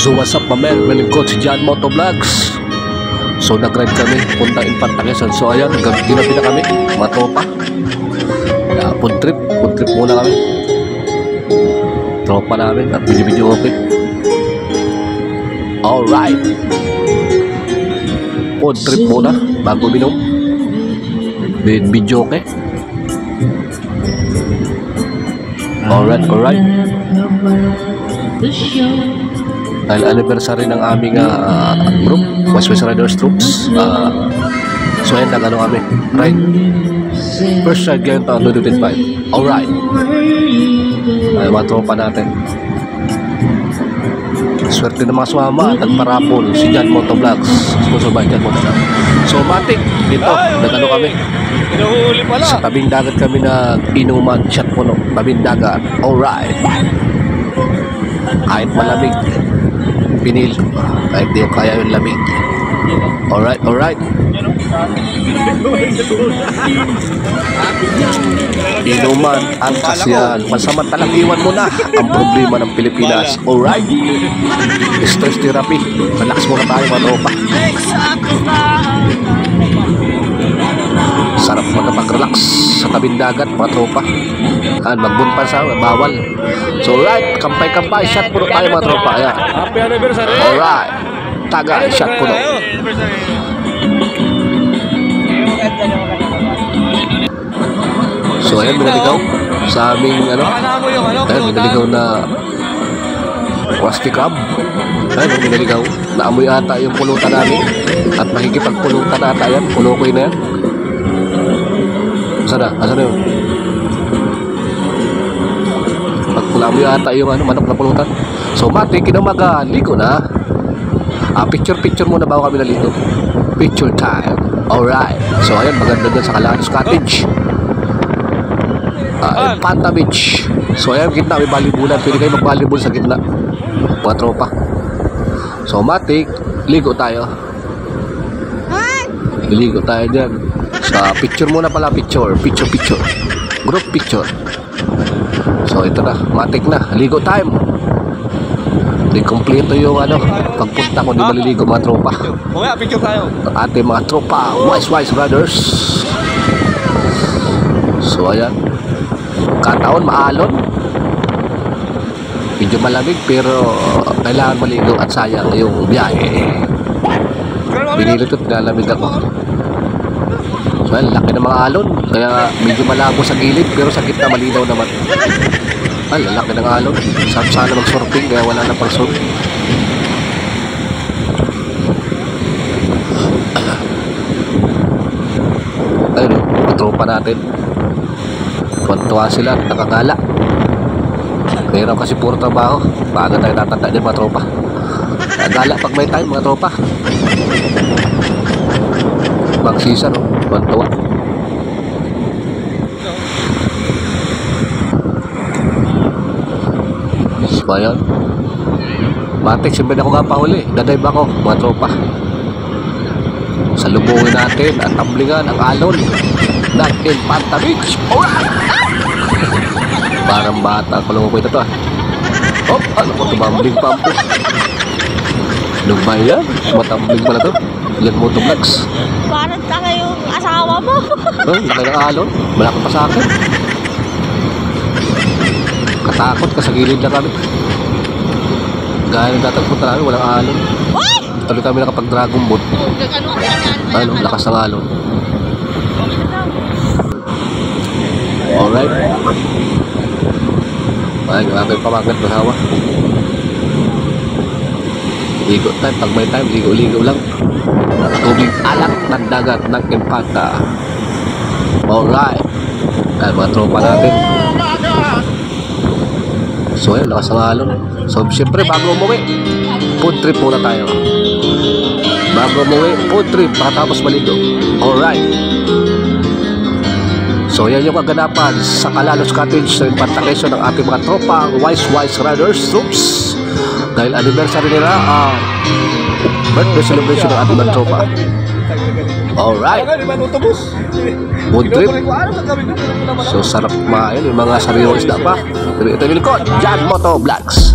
So what's up my man, welcome to John Moto Vlogs. So nag-ride kami puntang Infanta Quezon. So ayan, ginabi na kami mga tropa. Food trip muna kami. Tropa namin at video okay. Alright, food trip muna bago minom. Video okay. Alright. Dahil anniversary ng aming group, West Riders Troops. So ayan, nag-ano kami, right? First ride ngayon taon 2025. Alright, ay mga tropa natin. Swerte ng mga sumama at nagparapol si John Moto Vlogs, sponsor by John Moto Vlogs. So matik dito, nag-ano kami, sa tabing dagat kami na inuman, shot puno, tabing dagat. Alright, kahit malamig pinil, kahit di ko kaya yung lamig. Alright. Inuman ang kasiyan, pansamantalang iwan mo na ang problema ng Pilipinas. Alright, stress therapy, relax muna tayo mga tropa. Sarap magpag-relax sa tabing dagat mga tropa. Magbunpan sa bawal. So alright, kampay, shot puno tayo mga tropa. Ayan. Happy anniversary. Alright, taga, shot puno. So ayan, minaligaw sa aming minaligaw na Krusty Krab. Ayan, minaligaw, naamoy ata yung pulutan namin at makikipagpulutan ata yan. Pulukoy na yan. Asa na yun? Pagpulamoy ata yung manok na pulutan. So mati, kinamagaligo na. Picture muna bago kami nalito. Picture time. Alright. So ayan, maganda dyan sa Calanos Cottage, Infanta Beach. So ayan, gitna may balibulan. Pwede kayo mag-volleyball sa gitna mga tropa. So matik, ligo tayo. Ligo tayo dyan. Sa picture muna pala, picture group picture. So ito na, matik na, ligo time. Di kompleto yung pagpunta ko, di maliligo mga tropa. Picture tayo. Ating mga tropa, Wise Brothers. So ayan, kataon maalon, medyo malamig pero kailangan maligo at sayang yung biyahe. Pinilit at nalamig ako. So ayan, laki ng mga alon, kaya medyo malabo sa gilid pero sa gitna malinaw naman. Ay, lalaki ng alon. Sana mag-surfing kaya wala na pang surf. Ayun o, tropa natin. Tuwan-tuwa sila, nakakala. Pero kasi puro trabaho. Baga tayo tatanda din mga tropa. Nakakala pag may time mga tropa. Mag-season o, tuwan-tuwa. So ayan, matik, siyempre na ako nga pahuli. Dadive ako mga tropa. Salubungin natin at tamblingan ang alon ng Infanta Beach. Alright! Parang bata ko lang ko ito to. Oh, ano ko, tumambling pa po. Ano ba yan? Matambling pa na to. Ilan mo ito vlogs? Parang taka yung asawa mo. Laki ng alon, malaki pa sa akin. Katakot ka, sa gilid lang kami. Gaya ng tatagpunta namin, walang alon. Tuloy kami nakapag dragon boat. Lakas ng alon. Alright. Ay, aking pamangkin masawa. Ligo time, pag may time, ligo lang. Tubig alak ng dagat ng Infanta. Alright. Ay, mga tropa natin. So ayun, lakas ng alon. So siyempre bago umuwi, food trip muna tayo. Bago umuwi, food trip matapos maligo. Alright. So yan yung kaganapan sa Calanos Cottage sa Infanta Quezon ng ating mga tropa Wise Riders Troops. Dahil anniversary nila, birthday celebration ng ating mga tropa. Alright, food trip. So sarap kumain, yung mga sariwang isda pa. Ito yung likod, John Moto Vlogs.